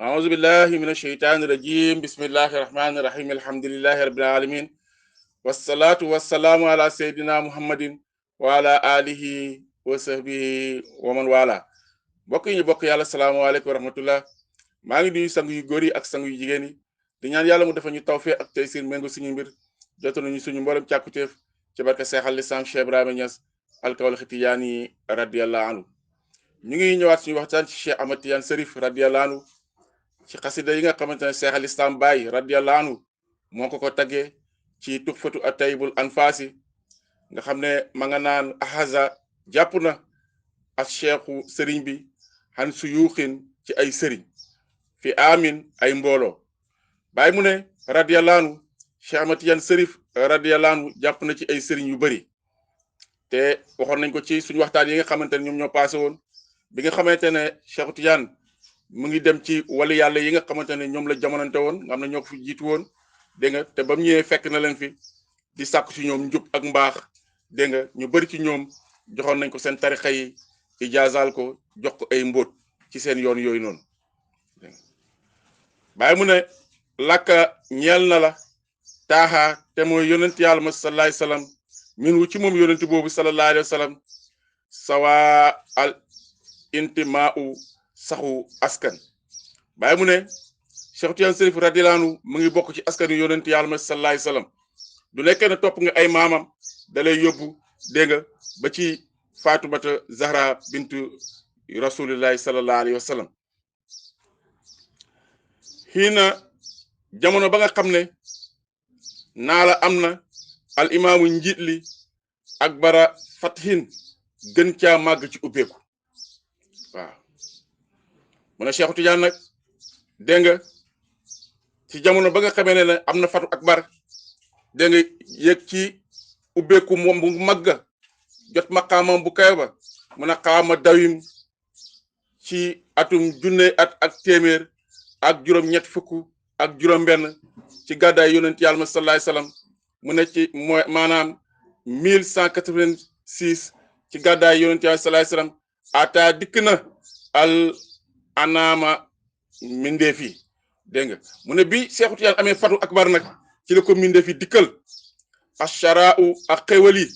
أعوذ بالله من الشيطان الرجيم بسم الله الرحمن الرحيم الحمد لله رب العالمين والصلاة والسلام على سيدنا محمد وعلى آله وصحبه ومن والاه mbokk yi ñu bokk yàlla salaamaaleykum wa rahmatullah maa ngi nuyu sang yu góor yi ak sang yu jigéen yi di ñaan yàlla mu defal ñu tawfeex ak taysiir méngo suñu mbir jotal nañu suñu mboolem càkkutéef ci barke seexal lislaam Cheikh Ibrahima Niass alkawal xitiyaani radiyallahu anhu ñu ngi ñëwaat suñu waxtaan ci Cheikh Ahmad Tidiane Cherif radiyallahu anhu ci xasida yi nga xamante ne Cheikh al Islam Baye radiyallahu anhu moo ko taggee ci tuxfatu ataybul anfaasi nga xam ne ma nga naan ahaza jàpp na ak cheikhu sëriñ bi xan su yuuxin ci ay sëriñ fi amin ay mbooloo Baye mu ne radiyallahu anhu Cheikh Ahmad Tidiane Cherif radiyallahu anhu jàpp na ci ay sëriñ yu bari te waxoon nañ ko ci suñu waxtaan yi nga xamante ne ñoom ñoo passé woon bi nga xamante ne Cheikh Tidiane mu ngi dem ci wali yàlla yi nga xamante ne ñoom la jamonante woon nga xam ne ñoo ko fi jiitu woon dégg nga te ba mu ñëwee fekk na leen fi di sàkku ci ñoom njub ak mbaax dégg nga ñu bari ci ñoom joxoon nañ ko seen tarixa yi ijaazaal ko jox ko ay mbóot ci seen yoon yooyu noonu Baye mu ne làkka ñeel na la taaxaa te mooy yonent yàlla ma sallallahu alayhi wasallam min wu ci moom yonent boobu sallallahu alayhi wasallam sawa al intimaau saxu askan Baye mu ne Cheikh Tidiane Cherif radiyallahu anhu mu ngi bokk ci askan yu yonent yàlla ma sallallahu alayhi wasallam du nekkee ne topp nga ay maamam dalay yóbbu dégg nga ba ci Faatumata Zahra bintu rasulillahi sallallahu alayhi wasallam xiina jamono ba nga xam ne naa la am na al imaamu njiit li ak bara fathin gën caa màgg ci ubbeeku waaw mu ne Cheikh Tidiane nag dégg nga ci jamono ba nga xamee ne am na fatu akbar dégg nga yëg ci ubbeeku moom bu màgg jot maqaamam bu kawe ba mu ne xaama dawim ci atum junne at ak téeméer ak juróom-ñett fukk ak juróom-benn ci gàddaay yonent yàlla sallallahu alayhi wasallam mu ne ci mooy maanaam 1186 ci gàddaay yonent yàlla sallallahu alayhi wasallam ata dikk na al anaama mindeef yi dégg nga mu ne bi Cheikh Tidiane amee fatu akbar nag ci la ko mindeef yi dikkal ashara'u ak xéwal yi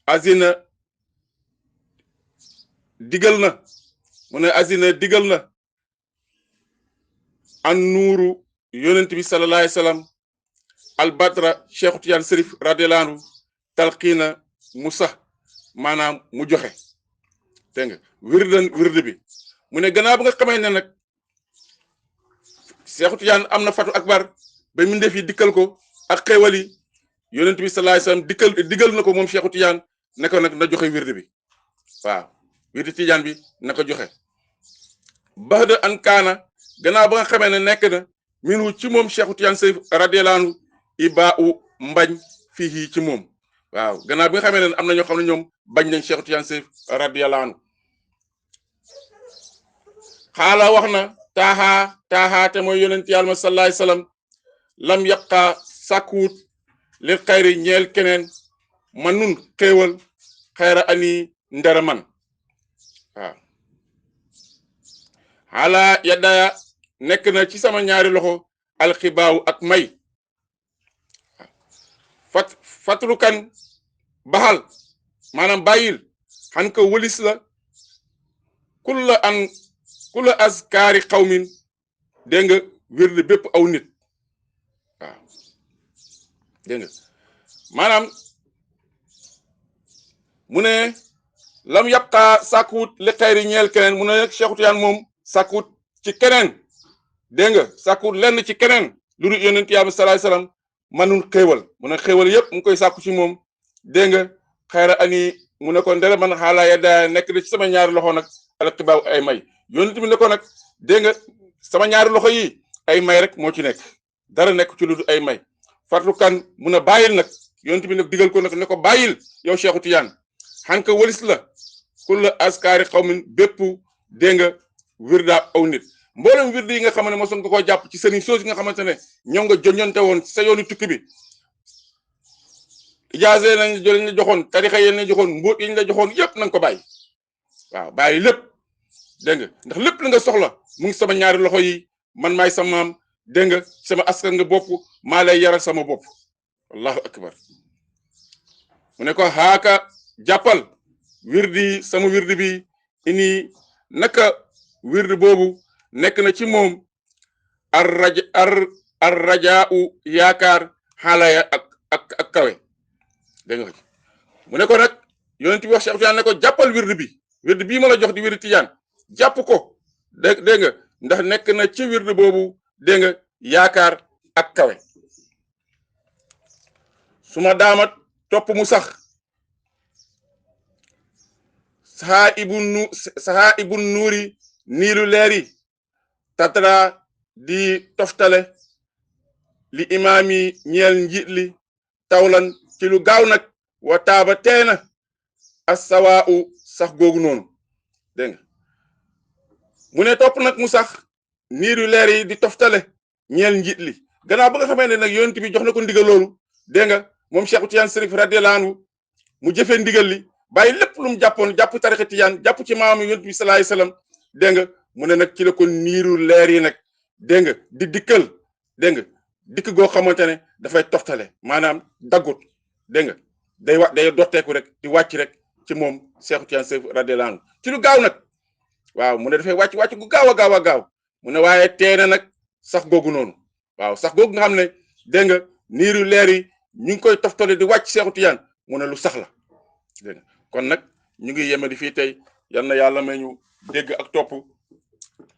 azina digal na mu ne azina digal na an nuuru yonent bi sallallahu alayhi wasallam al badra Cheikh Tidiane Cherif radiyallahu anhu talqiina mu sax maanaam mu joxe dégg nga wird bi mu ne gannaaw ba nga xamee ne nag Cheikh Tidiane am na fatu akbar ba mu def yi dikkal ko ak xéewal yi yonent bi sallallahu alayhi wasallam digal na ko moom Cheikh Tidiane ne ko nag na joxe wird bi waaw wird Tidiane bi na ko joxe baxda an kaana gannaaw ba nga xamee ne nekk na minu ci moom Cheikh Tidiane Cherif radiyallahu anhu ibaa u mbañ fii ci moom waaw gannaaw bi nga xamee ne am na ñoo xam ne ñoom bañ nañ Cheikh Tidiane Cherif radiyallahu anhu xaala wax na taaxaa te mooy yonent yàlla sallallahu alayhi wasallam lam yaqaa sàkkuwut lil xayri ñeel keneen man nun xéewal xayra ani ndara man waaw xaala yaddaya nekk na ci sama ñaari loxo alxibaawu ak may fatlukan baxal maanaam bàyyil xan ko wëlis la kulla askaari xawmin dégg nga wirde bépp aw nit waaw dégg nga maanaam mu ne lam yàptaa sàkkuwut li xayri ñeel keneen mu ne Cheikh Tidiane moom sàkkuwut ci keneen dégg nga sàkkuwut lenn ci keneen lu dul yonent yàlla sallallahu alayhi wasallam manul xéewal mu ne xéewal yëpp mu koy sàkku ci moom dégg nga xayra ani mu ne ko ndere man xaalaa yaddaa nekk na ci sama ñaari loxo nag alxibaaw ay may yonent bi ne ko nag dégg nga sama ñaari loxo yi ay may rek moo ci nekk dara nekk ci lu dul ay may fartu kan mun a bàyyil nag yonent bi nag digal ko nag ne ko bàyyil yow Cheikh Tidiane xan ka walis la kulla askaari xawmin bépp dégg nga wirda aw nit mboolem wirdi yi nga xam ne mosoon nga koo jàpp ci sëriñ soosi nga xamante ne ñoom nga joññonte woon sa yoonu tukki bi ijaase lañ la joxoon tarixa yéen la joxoon mbóot yi ñu la joxoon yépp na nga ko bàyyi waaw bàyyi lépp dégg nga ndax lépp li nga soxla mu ngi sama ñaari loxo yi man maay sa maam dégg nga sama askan nga bopp maa lay yaral sama bopp allahu akbar mu ne ko xaaka jàppal wirdi sama wirdi bi ini naka wirdi boobu nekk na ci moom ar rajaa yaakaar xaalaya ak kawe dégg nga mu ne ko nag yonent bi wax Cheikh Tidiane ne ko jàppal wirdi bii ma la jox di wirdi Tidiane jàpp ko dégg nga ndax nekk na ci wirdi boobu dégg nga yaakaar ak kawe suma daamat topp mu sax saxaa ibun nuuri niilu leeri tatra di toftale li imaam yi ñeel njiit li tawlan ci lu gaaw nag wa taaba teena assawaa u sax googu noonu dégg nga mu ne topp nag mu sax niiru leer yi di toftale ñeel njiit li gannaaw ba nga xamee ne nag yonent bi jox na ko ndigal loolu dégg nga moom Cheikh Tidiane Chérif radiyallahu anhu mu jëfee ndigal li bàyyi lépp lu mu jàppoon jàpp tarixa Tidiane jàpp ci maam yonent bi sallallahu alayhi wasallam dégg nga mu ne nag ci la ko niiru leer yi nag dégg nga di dikkal dégg nga dikk goo xamante ne dafay toftale maanaam daggut dégg nga day dotteeku rek di wàcc rek ci moom Cheikh Tidiane Chérif radiyallahu anhu ci lu gaaw nag waaw mu ne dafay wàcc gu gaaw a gaaw mu ne waaye teena nag sax googu noonu waaw sax googu nga xam ne dégg nga niiru leer yi ñu ngi koy toftale di wàcc Cheikh Tidiane mu ne lu sax la dégg nga kon nag ñu ngi yemadi fii tey yal na yàlla may ñu dégg ak topp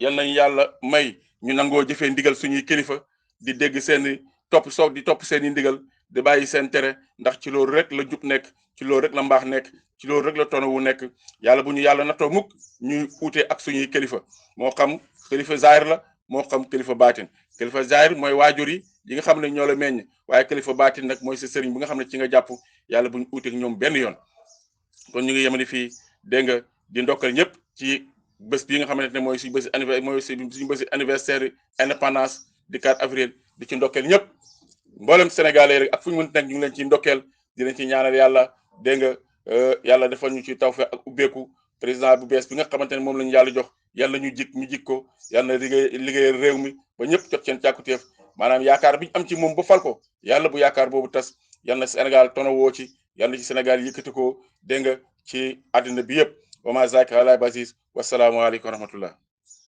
yal nañu yàlla may ñu nangoo jëfee ndigal suñuy kilifa di dégg seeni topp seeni ndigal di bàyyi seen tere ndax ci loolu rek la jub nekk ci loolu rek la mbaax nekk ci loolu rek la tono wu nekk yàlla bu ñu yàlla nattoo mukk ñuy uute ak suñuy kilifa moo xam kilifa zaahir la moo xam kilifa baatin kilifa zaahir mooy waajur yi nga xam ne ñoo la meññ waaye kilifa baatin nag mooy sa sëriñ bi nga xam ne ci nga jàpp yàlla bu ñu uute ak ñoom benn yoon kon ñu ngi yemani fii dégg nga di ndokkal ñëpp ci bés bi nga xamante ne mooy suñu bési anniversaire indépendance du 4 avril di ci ndokkeel ñëpp mboolem sénégalais rek ak fu ñu mën nekk ñu ngi leen ci ndokkeel di leen ci ñaanal yàlla dégg nga yàlla defal ñu ci tawfeex ak ubbeeku président bu bees bi nga xamante ne moom la ñu yàlla jox yàlla ñu jik ko yàlla liggéey réew mi ba ñëpp jot seen càkkuteef maanaam yaakaar bi ñu am ci moom ba fal ko yàlla bu yaakaar boobu tas yàlla na Sénégal tono woo ci yàlla na ci Sénégal yëkkati ko dégg nga ci àddina bi yëpp wa ma zaka ala basis wasalaamu aleykum wa rahmatullah